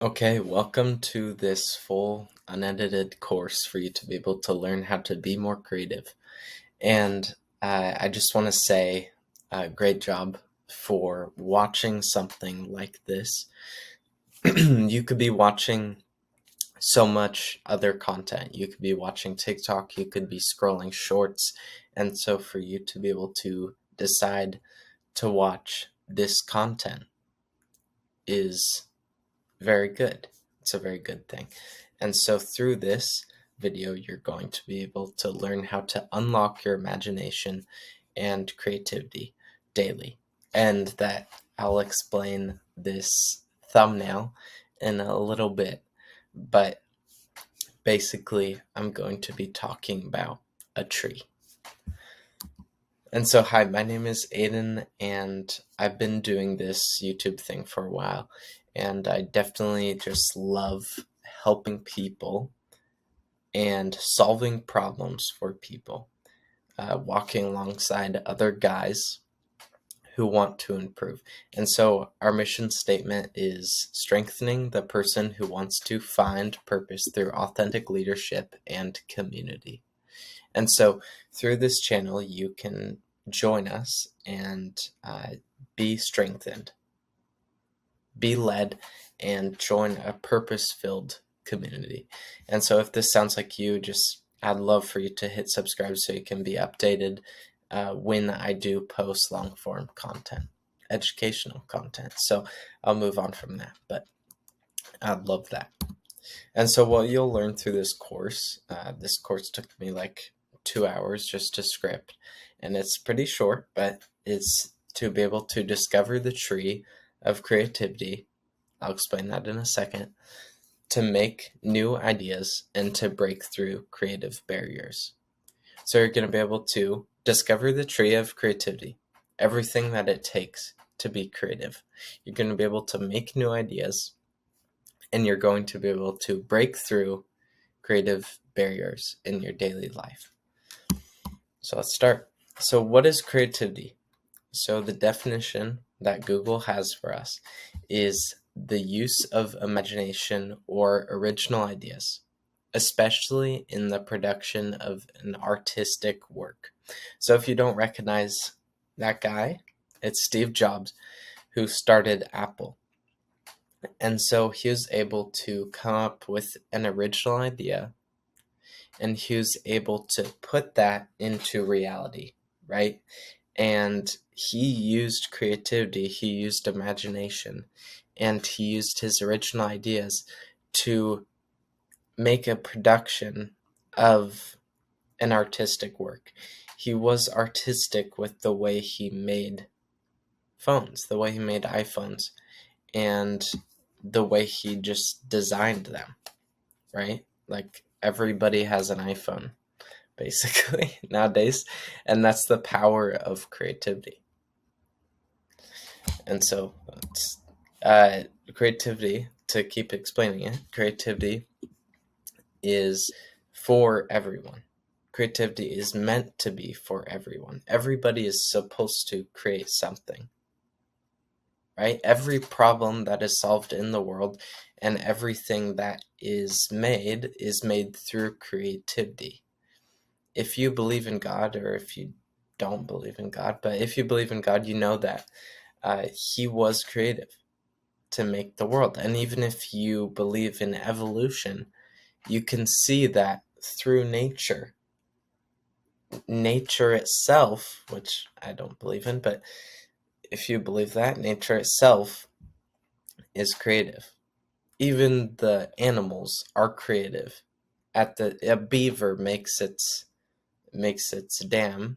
Okay, welcome to this full unedited course for you to be able to learn how to be more creative. And I just want to say great job for watching something like this. You could be watching so much other content. You could be watching TikTok, you could be scrolling shorts. And so for you to be able to decide to watch this content is very good. It's a very good thing. And so through this video, you're going to be able to learn how to unlock your imagination and creativity daily. And that I'll explain this thumbnail in a little bit, but basically I'm going to be talking about a tree. And so, hi, my name is Aiden, and I've been doing this YouTube thing for a while, and I definitely just love helping people and solving problems for people, walking alongside other guys who want to improve. And so, our mission statement is strengthening the person who wants to find purpose through authentic leadership and community. And so through this channel, you can join us and be strengthened, be led, and join a purpose-filled community. And so if this sounds like you, I'd love for you to hit subscribe so you can be updated when I do post long-form content, educational content. So I'll move on from that, but I'd love that. And so what you'll learn through this course took me like 2 hours just to script, and it's pretty short, but it's to be able to discover the tree of creativity. I'll explain that in a second. To make new ideas and to break through creative barriers. So you're going to be able to discover the tree of creativity, everything that it takes to be creative. You're going to be able to make new ideas, and you're going to be able to break through creative barriers in your daily life. So let's start. So what is creativity? So the definition that Google has for us is the use of imagination or original ideas, especially in the production of an artistic work. So if you don't recognize that guy, it's Steve Jobs, who started Apple. And so he was able to come up with an original idea, and he was able to put that into reality, right? And he used creativity, he used imagination, and he used his original ideas to make a production of an artistic work. He was artistic with the way he made phones, the way he made iPhones, and the way he just designed them, right? Like everybody has an iPhone basically nowadays, and that's the power of creativity. And so creativity, to keep explaining it, creativity is for everyone. Creativity is meant to be for everyone. Everybody is supposed to create something, right? Every problem that is solved in the world and everything that is made through creativity. If you believe in God, or if you don't believe in God, but if you believe in God, you know that he was creative to make the world. And even if you believe in evolution, you can see that through nature. Nature itself, which I don't believe in, but if you believe that, nature itself is creative. Even the animals are creative. A beaver makes its dam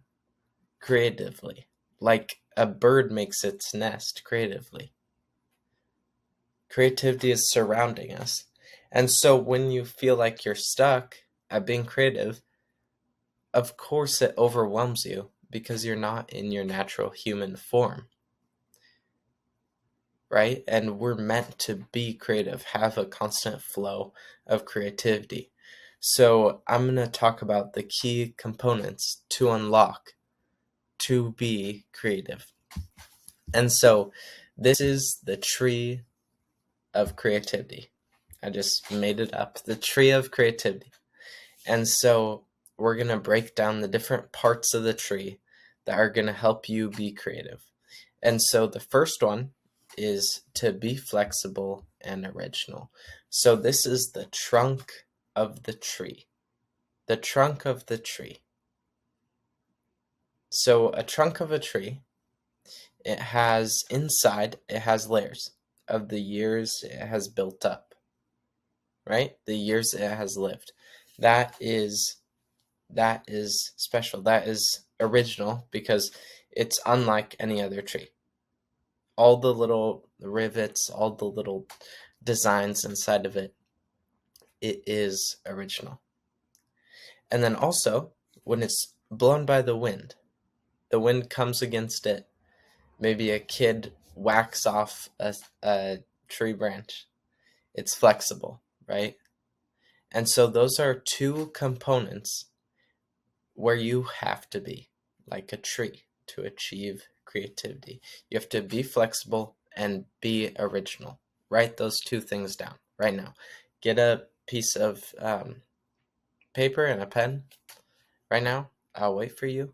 creatively, like a bird makes its nest creatively. Creativity is surrounding us. And so when you feel like you're stuck at being creative, of course it overwhelms you because you're not in your natural human form, right? And we're meant to be creative, have a constant flow of creativity. So I'm going to talk about the key components to unlock, to be creative. And so this is the tree of creativity. I just made it up. The tree of creativity. And so we're going to break down the different parts of the tree that are going to help you be creative. And so the first one is to be flexible and original. So this is the trunk of the tree. The trunk of the tree. So a trunk of a tree, it has inside, it has layers of the years it has built up, right? The years it has lived. That is special. That is original because it's unlike any other tree. All the little rivets, all the little designs inside of it, it is original. And then also, when it's blown by the wind comes against it. Maybe a kid whacks off a tree branch. It's flexible, right? And so those are two components where you have to be like a tree to achieve creativity. You have to be flexible and be original. Write those two things down right now. Get a piece of paper and a pen right now. I'll wait for you.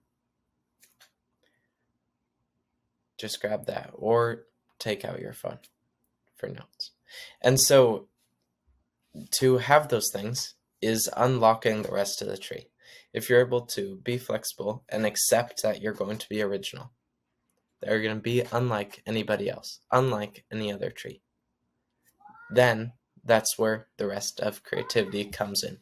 Just grab that or take out your phone for notes. And so to have those things is unlocking the rest of the tree. If you're able to be flexible and accept that you're going to be original, that you're going to be unlike anybody else, unlike any other tree, then that's where the rest of creativity comes in.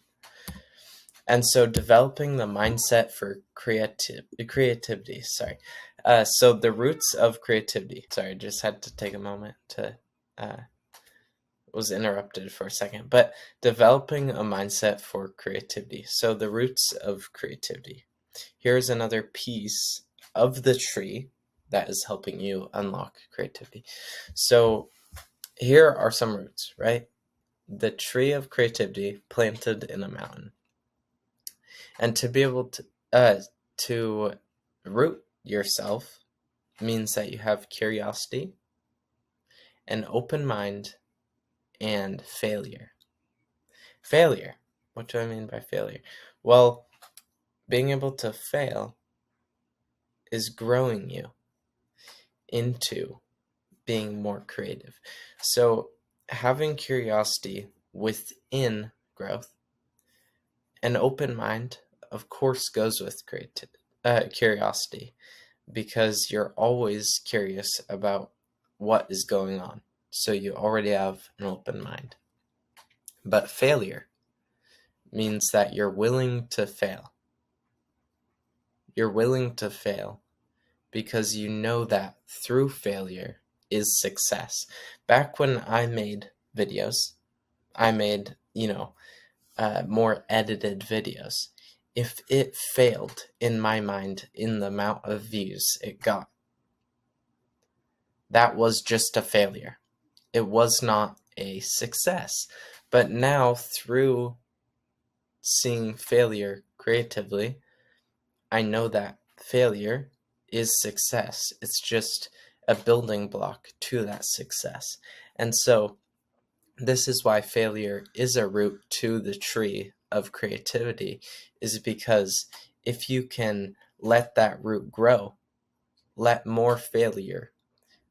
And so developing the mindset for creativity, so the roots of creativity, just had to take a moment to, was interrupted for a second, but developing a mindset for creativity. So the roots of creativity. Here's another piece of the tree that is helping you unlock creativity. So here are some roots, right? The tree of creativity planted in a mountain. And to be able to root yourself means that you have curiosity, an open mind, and failure. Failure. What do I mean by failure? Well, being able to fail is growing you into being more creative. So having curiosity within growth, an open mind, of course, goes with curiosity, because you're always curious about what is going on. So you already have an open mind. But failure means that you're willing to fail. You're willing to fail because you know that through failure is success. Back when I made videos, I made, more edited videos. If it failed in my mind in the amount of views it got, that was just a failure. It was not a success. But now, through seeing failure creatively, I know that failure is success. It's just a building block to that success. And so this is why failure is a root to the tree of creativity, is because if you can let that root grow, let more failure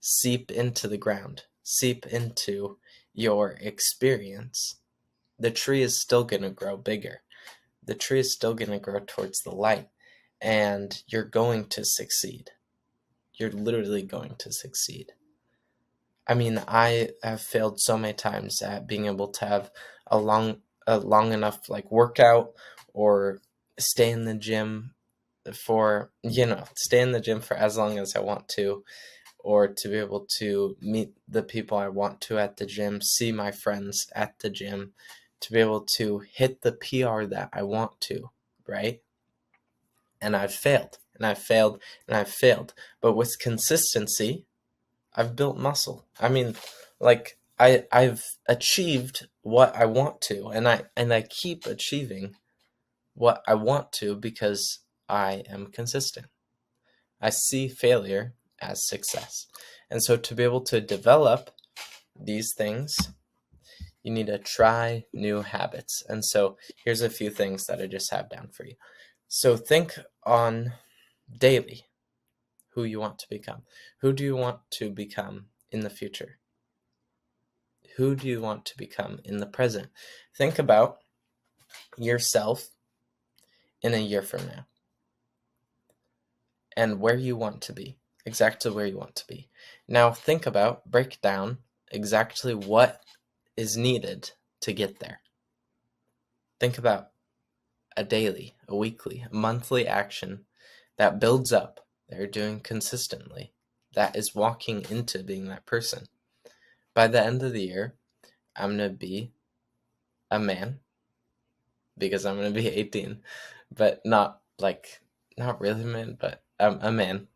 seep into the ground, seep into your experience, the tree is still going to grow bigger. The tree is still going to grow towards the light, and you're going to succeed. You're literally going to succeed. I mean, I have failed so many times at being able to have a long enough workout, or stay in the gym for as long as I want to, or to be able to meet the people I want to at the gym, see my friends at the gym, to be able to hit the PR that I want to, right? And I've failed, and I've failed, and I've failed. But with consistency, I've built muscle. I mean, I've achieved what I want to, and I keep achieving what I want to because I am consistent. I see failure as success. And so to be able to develop these things, You need to try new habits. And so here's a few things that I just have down for you. So think on daily who you want to become. Who do you want to become in the future? Who do you want to become in the present? Think about yourself in a year from now and where you want to be, exactly where you want to be. Now break down exactly what is needed to get there. Think about a daily, a weekly, a monthly action that builds up, that you're doing consistently, that is walking into being that person. By the end of the year, I'm going to be a man because I'm going to be 18, but not really a man, but a man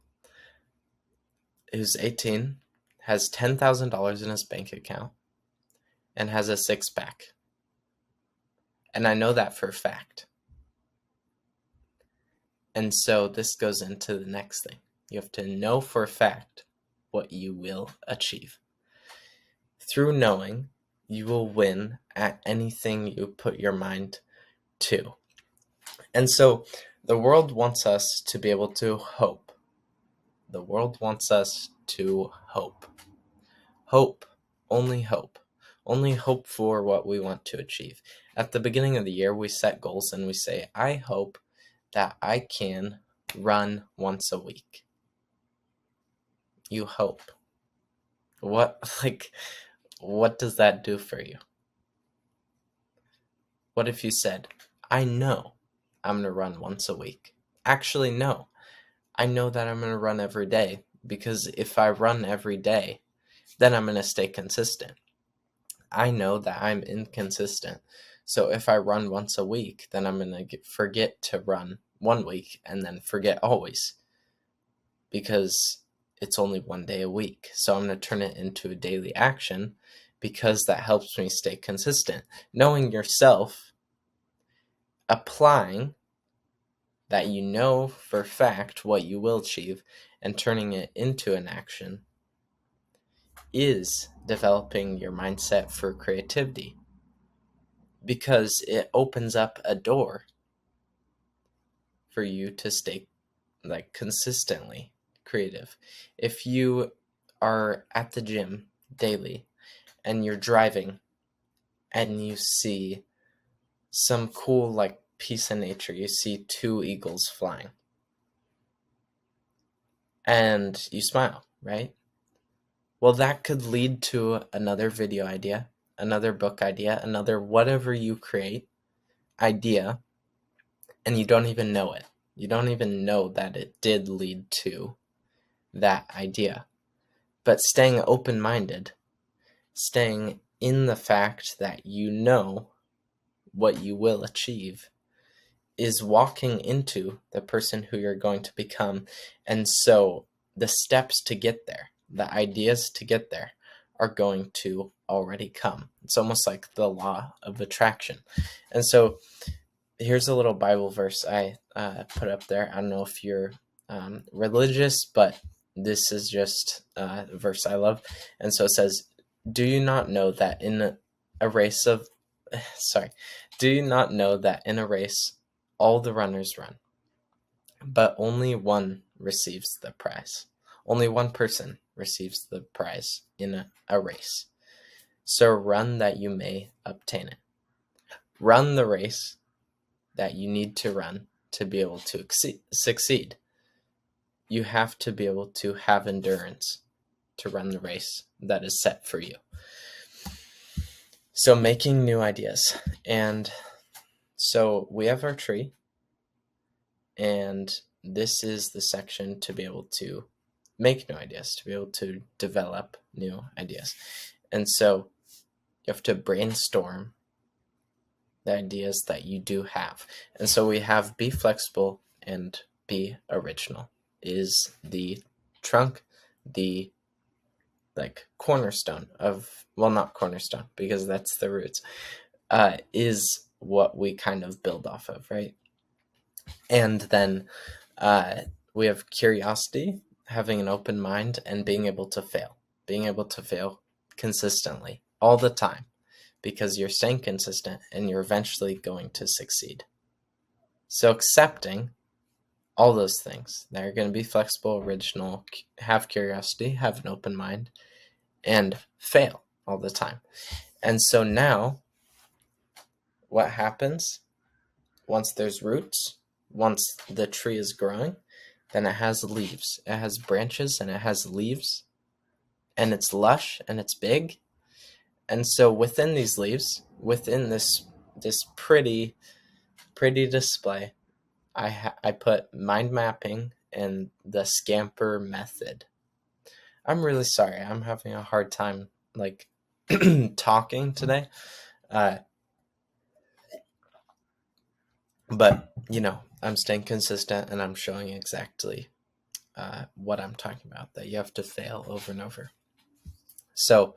who's 18, has $10,000 in his bank account, and has a six-pack. And I know that for a fact. And so this goes into the next thing. You have to know for a fact what you will achieve. Through knowing, you will win at anything you put your mind to. And so the world wants us to be able to hope. The world wants us to hope. Hope. Only hope. Only hope for what we want to achieve. At the beginning of the year, we set goals and we say, I hope that I can run once a week. You hope. What does that do for you? What if you said, I know I'm going to run once a week? Actually, no. I know that I'm going to run every day, because if I run every day, then I'm going to stay consistent. I know that I'm inconsistent. So if I run once a week, then I'm going to forget to run 1 week and then forget always, because it's only 1 day a week. So I'm going to turn it into a daily action because that helps me stay consistent. Knowing yourself, applying that you know for a fact what you will achieve, and turning it into an action is developing your mindset for creativity, because it opens up a door for you to stay consistently creative. If you are at the gym daily and you're driving and you see some cool piece of nature, you see 2 eagles flying and you smile, right? Well, that could lead to another video idea, another book idea, another whatever you create idea, and you don't even know it. You don't even know that it did lead to that idea. But staying open-minded, staying in the fact that you know what you will achieve, is walking into the person who you're going to become. And so the steps to get there, the ideas to get there, are going to already come. It's almost like the law of attraction. And so here's a little Bible verse I put up there. I don't know if you're religious, but this is just a verse I love. And so it says, do you not know that in a race all the runners run, but only one receives the prize? Only one person receives the prize in a race. So run that you may obtain it. Run the race that you need to run to be able to succeed. You have to be able to have endurance to run the race that is set for you. So making new ideas. And so we have our tree, and this is the section to be able to make new ideas, to be able to develop new ideas. And so you have to brainstorm the ideas that you do have. And so we have be flexible and be original is the trunk, the cornerstone of, well, not cornerstone because that's the roots, is what we kind of build off of, right? And then we have curiosity, having an open mind, and being able to fail consistently all the time. because you're staying consistent and you're eventually going to succeed. So accepting all those things that are going to be flexible, original, have curiosity, have an open mind, and fail all the time. And so now what happens once there's roots, once the tree is growing, then it has leaves. It has branches and it has leaves, and it's lush and it's big. And so within these leaves, within this pretty display, I put mind mapping and the Scamper method. I'm really sorry. I'm having a hard time talking today. But I'm staying consistent and I'm showing exactly what I'm talking about, that you have to fail over and over. So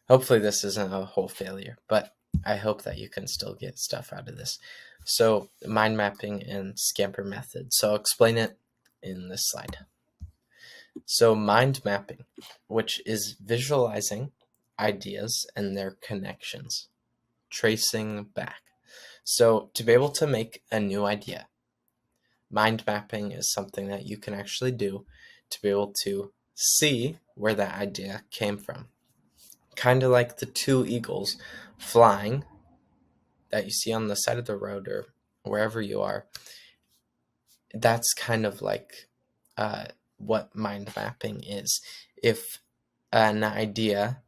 hopefully this isn't a whole failure, but I hope that you can still get stuff out of this. So mind mapping and Scamper method. So I'll explain it in this slide. So mind mapping, which is visualizing ideas and their connections, tracing back. So to be able to make a new idea, mind mapping is something that you can actually do to be able to see where that idea came from. Kind of like the two eagles flying that you see on the side of the road or wherever you are. That's kind of like what mind mapping is. If an idea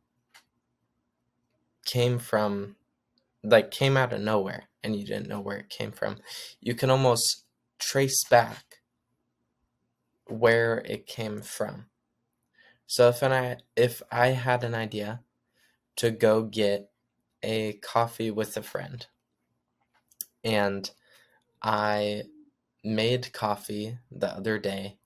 came out of nowhere and you didn't know where it came from, you can almost trace back where it came from. So if I had an idea to go get a coffee with a friend, and I made coffee the other day,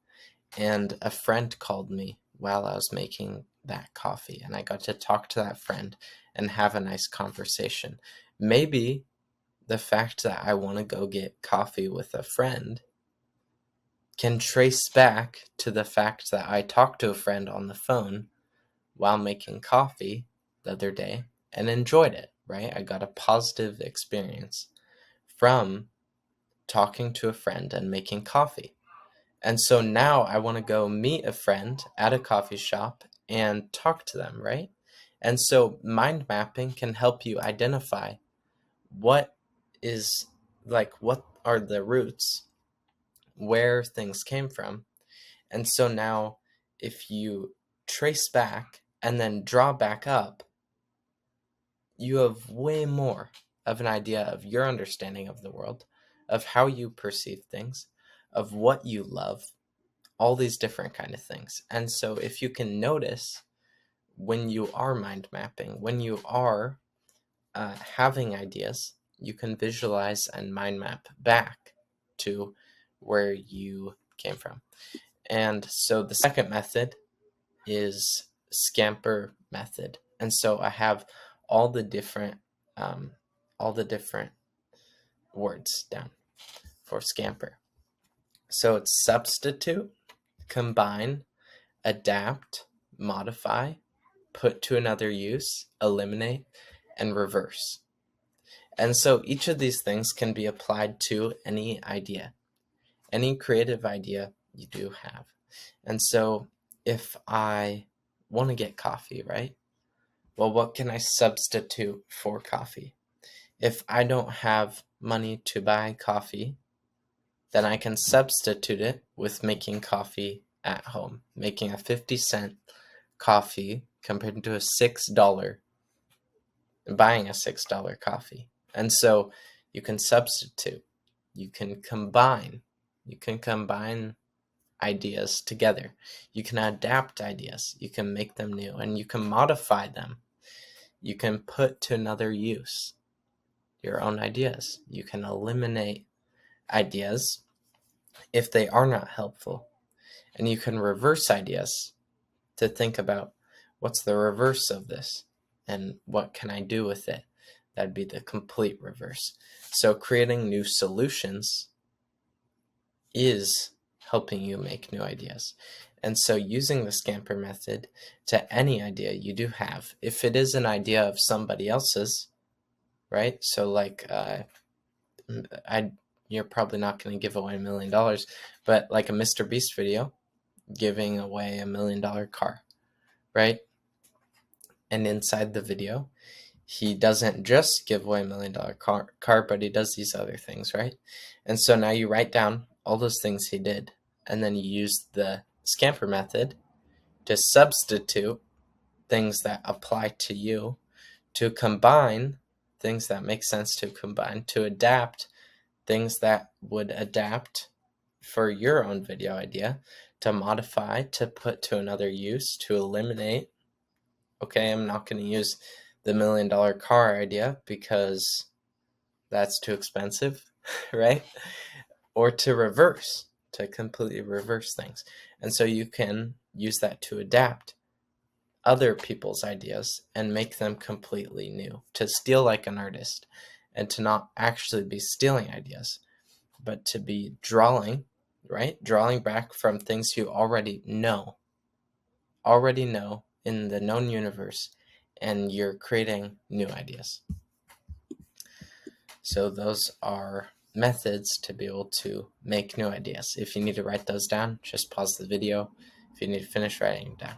and a friend called me while I was making that coffee, and I got to talk to that friend and have a nice conversation. Maybe the fact that I want to go get coffee with a friend can trace back to the fact that I talked to a friend on the phone while making coffee the other day and enjoyed it, right? I got a positive experience from talking to a friend and making coffee. And so now I want to go meet a friend at a coffee shop and talk to them, right? And so mind mapping can help you identify what are the roots, where things came from. And so now if you trace back and then draw back up, you have way more of an idea of your understanding of the world, of how you perceive things, of what you love, all these different kind of things. And so if you can notice when you are mind mapping, when you are having ideas, you can visualize and mind map back to where you came from. And so the second method is Scamper method. And so I have all the different words down for Scamper. So it's substitute, combine, adapt, modify, put to another use, eliminate, and reverse. And so each of these things can be applied to any idea, any creative idea you do have. And so if I want to get coffee, right? Well, what can I substitute for coffee? If I don't have money to buy coffee, then I can substitute it with making coffee at home, making a 50-cent coffee compared to a $6, buying a $6 coffee. And so you can substitute, you can combine ideas together. You can adapt ideas, you can make them new, and you can modify them. You can put to another use your own ideas. You can eliminate ideas if they are not helpful. And you can reverse ideas to think about what's the reverse of this and what can I do with it. That'd be the complete reverse. So creating new solutions is helping you make new ideas. And so using the Scamper method to any idea you do have, if it is an idea of somebody else's, right? So like you're probably not going to give away $1 million, but like a Mr. Beast video giving away $1 million car, right? And inside the video, he doesn't just give away $1 million car, but he does these other things, right? And so now you write down all those things he did, and then you use the Scamper method to substitute things that apply to you, to combine things that make sense to combine, to adapt things that would adapt for your own video idea, to modify, to put to another use, to eliminate. Okay, I'm not going to use the $1 million car idea because that's too expensive, right? Or to reverse, to completely reverse things. And so you can use that to adapt other people's ideas and make them completely new, to steal like an artist, and to not actually be stealing ideas, but to be drawing, right? Drawing back from things you already know in the known universe, and you're creating new ideas. So those are methods to be able to make new ideas. If you need to write those down, just pause the video. If you need to finish writing them down.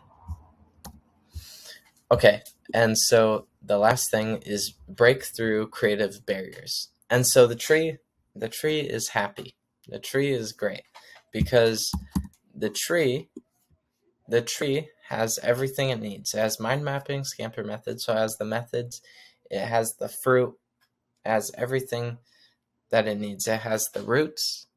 Okay, and so the last thing is break through creative barriers. And so the tree is happy. The tree is great because the tree has everything it needs. It has mind mapping, Scamper method, so it has the methods, it has the fruit, it has everything that it needs. It has the roots,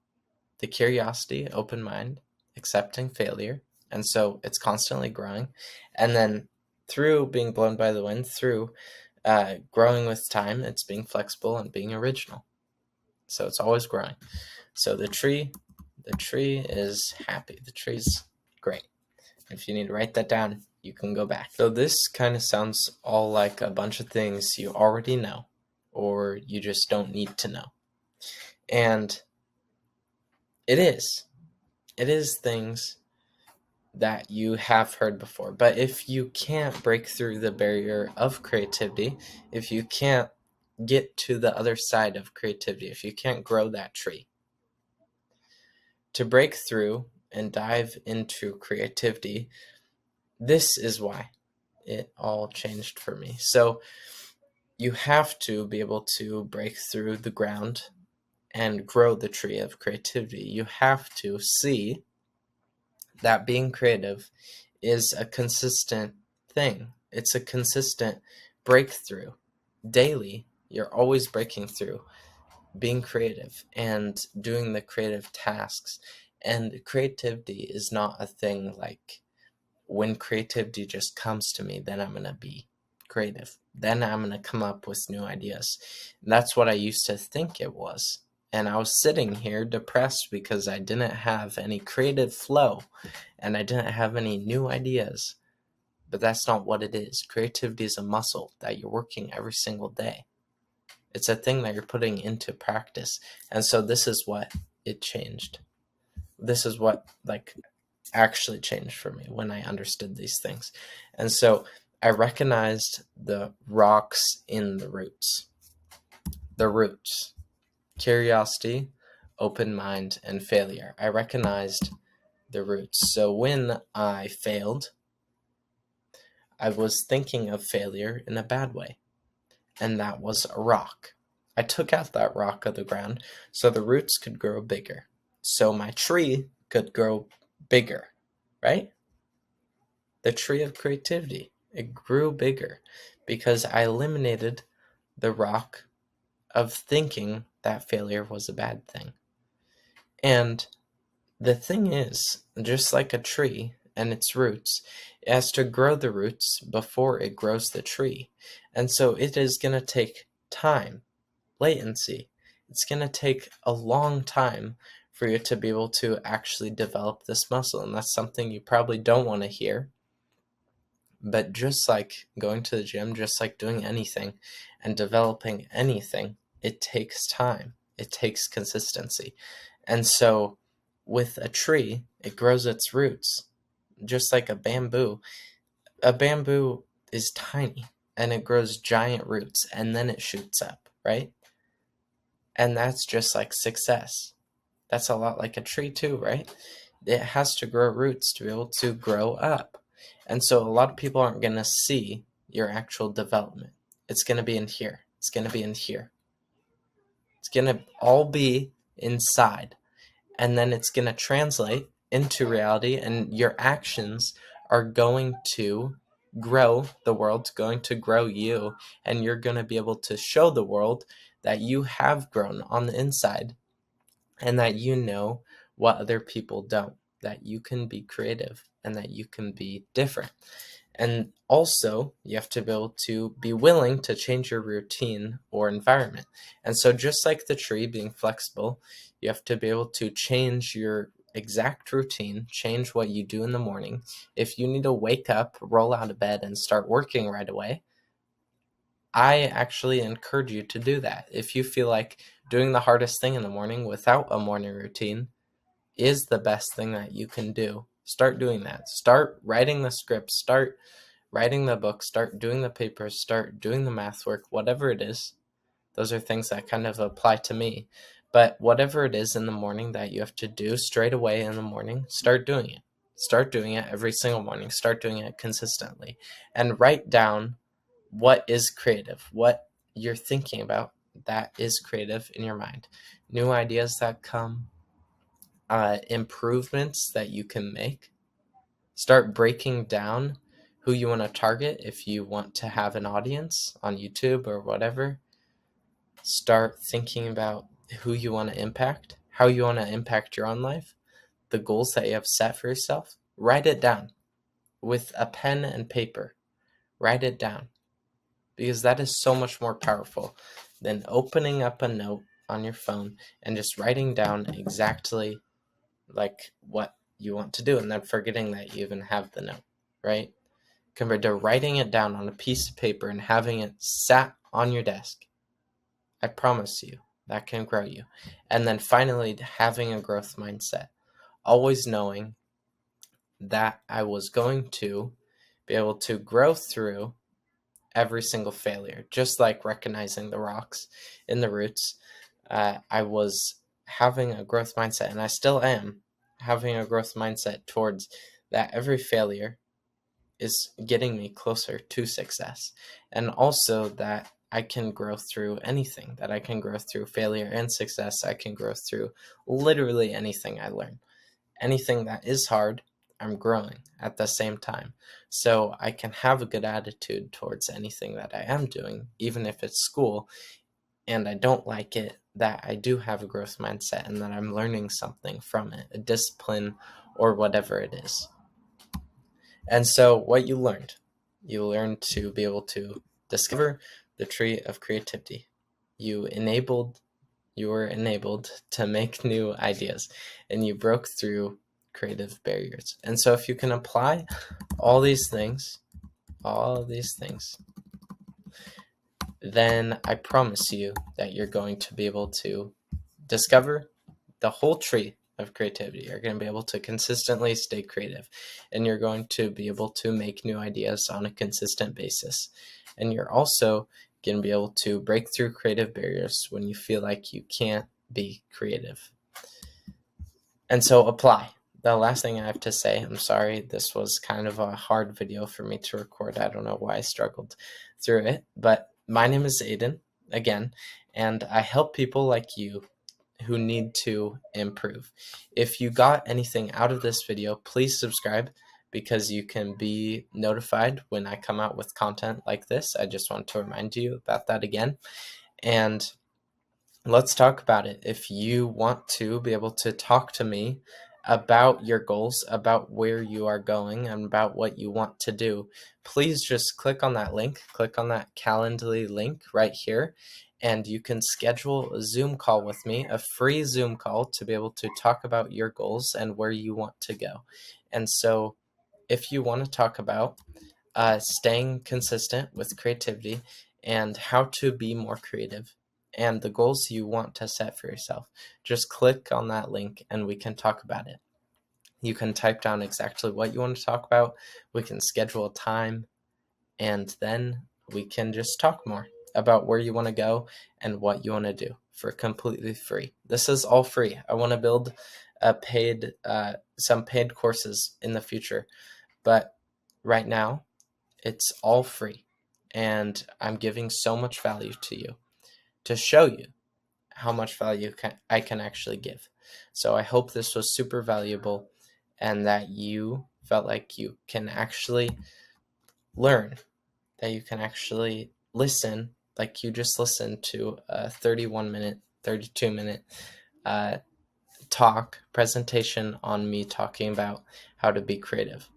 the curiosity, open mind, accepting failure, and so it's constantly growing. And then through being blown by the wind, through growing with time, it's being flexible and being original. So it's always growing. So the tree is happy. The tree's great. If you need to write that down, you can go back. So this kind of sounds all like a bunch of things you already know, or you just don't need to know. And it is things that you have heard before. But if you can't break through the barrier of creativity, if you can't get to the other side of creativity, if you can't grow that tree, to break through and dive into creativity, this is why it all changed for me. So you have to be able to break through the ground and grow the tree of creativity. You have to see that being creative is a consistent thing. It's a consistent breakthrough. Daily, you're always breaking through, being creative and doing the creative tasks. And creativity is not a thing like when creativity just comes to me, then I'm going to be creative. Then I'm going to come up with new ideas. And that's what I used to think it was. And I was sitting here depressed because I didn't have any creative flow and I didn't have any new ideas. But that's not what it is. Creativity is a muscle that you're working every single day. It's a thing that you're putting into practice. And so this is what it changed. This is what actually changed for me when I understood these things. And so I recognized the rocks in the roots. The roots. Curiosity, open mind, and failure. I recognized the roots. So when I failed, I was thinking of failure in a bad way. And that was a rock. I took out that rock of the ground so the roots could grow bigger. So my tree could grow bigger, right? The tree of creativity, it grew bigger because I eliminated the rock of thinking that failure was a bad thing. And the thing is, just like a tree and its roots, it has to grow the roots before it grows the tree. And so it is going to take time, latency. It's going to take a long time for you to be able to actually develop this muscle. And that's something you probably don't want to hear. But just like going to the gym, just like doing anything and developing anything, it takes time. It takes consistency. And so with a tree, it grows its roots. Just like a bamboo is tiny and it grows giant roots and then it shoots up. right? And that's just like success. That's a lot like a tree too, right? It has to grow roots to be able to grow up. And so a lot of people aren't going to see your actual development. It's going to be in here. It's going to be in here. It's going to all be inside. And then it's going to translate into reality, and your actions are going to grow the world, going to grow you, and you're going to be able to show the world that you have grown on the inside and that you know what other people don't, that you can be creative and that you can be different. And also, you have to be able to be willing to change your routine or environment. And so, just like the tree being flexible, you have to be able to change your exact routine, change what you do in the morning. If you need to wake up, roll out of bed, and start working right away, I actually encourage you to do that. If you feel like doing the hardest thing in the morning without a morning routine is the best thing that you can do, start doing that. Start writing the script, start writing the book, start doing the papers, start doing the math work, whatever it is. Those are things that kind of apply to me. But whatever it is in the morning that you have to do straight away in the morning, start doing it. Start doing it every single morning. Start doing it consistently. And write down what is creative, what you're thinking about that is creative in your mind. New ideas that come, improvements that you can make. Start breaking down who you want to target if you want to have an audience on YouTube or whatever. Start thinking about who you want to impact, how you want to impact your own life, the goals that you have set for yourself. Write it down with a pen and paper. Write it down, because that is so much more powerful than opening up a note on your phone and just writing down exactly like what you want to do and then forgetting that you even have the note, right? Compared to writing it down on a piece of paper and having it sat on your desk. I promise you that can grow you. And then finally, having a growth mindset, always knowing that I was going to be able to grow through every single failure, just like recognizing the rocks in the roots. I was having a growth mindset, and I still am having a growth mindset towards that every failure is getting me closer to success. And also that I can grow through anything, that I can grow through failure and success. I can grow through literally anything I learn. Anything that is hard, I'm growing at the same time. So I can have a good attitude towards anything that I am doing, even if it's school and I don't like it, that I do have a growth mindset and that I'm learning something from it, a discipline or whatever it is. And so what you learned to be able to discover the tree of creativity. You were enabled to make new ideas, and you broke through creative barriers. And so if you can apply all these things, then I promise you that you're going to be able to discover the whole tree of creativity. You're going to be able to consistently stay creative, and you're going to be able to make new ideas on a consistent basis. And you're also going to be able to break through creative barriers when you feel like you can't be creative. And so apply. The last thing I have to say, I'm sorry, this was kind of a hard video for me to record. I don't know why I struggled through it, but my name is Aiden, again, and I help people like you who need to improve. If you got anything out of this video, please subscribe, because you can be notified when I come out with content like this. I just want to remind you about that again. And let's talk about it. If you want to be able to talk to me about your goals, about where you are going, and about what you want to do, please just click on that link, click on that Calendly link right here, and you can schedule a Zoom call with me, a free Zoom call, to be able to talk about your goals and where you want to go. And so if you want to talk about staying consistent with creativity and how to be more creative and the goals you want to set for yourself, just click on that link and we can talk about it. You can type down exactly what you want to talk about. We can schedule a time, and then we can just talk more. about where you want to go and what you want to do for completely free. This is all free. I want to build some paid courses in the future, but right now it's all free, and I'm giving so much value to you to show you how much value I can actually give. So I hope this was super valuable and that you felt like you can actually learn, that you can actually listen, like you just listened to a 31-minute, 32-minute presentation on me talking about how to be creative.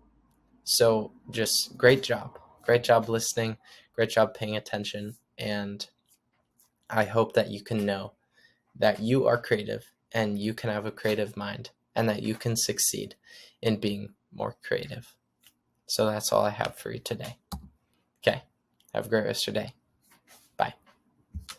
So just great job. Great job listening. Great job paying attention. And I hope that you can know that you are creative and you can have a creative mind and that you can succeed in being more creative. So that's all I have for you today. Okay. Have a great rest of your day.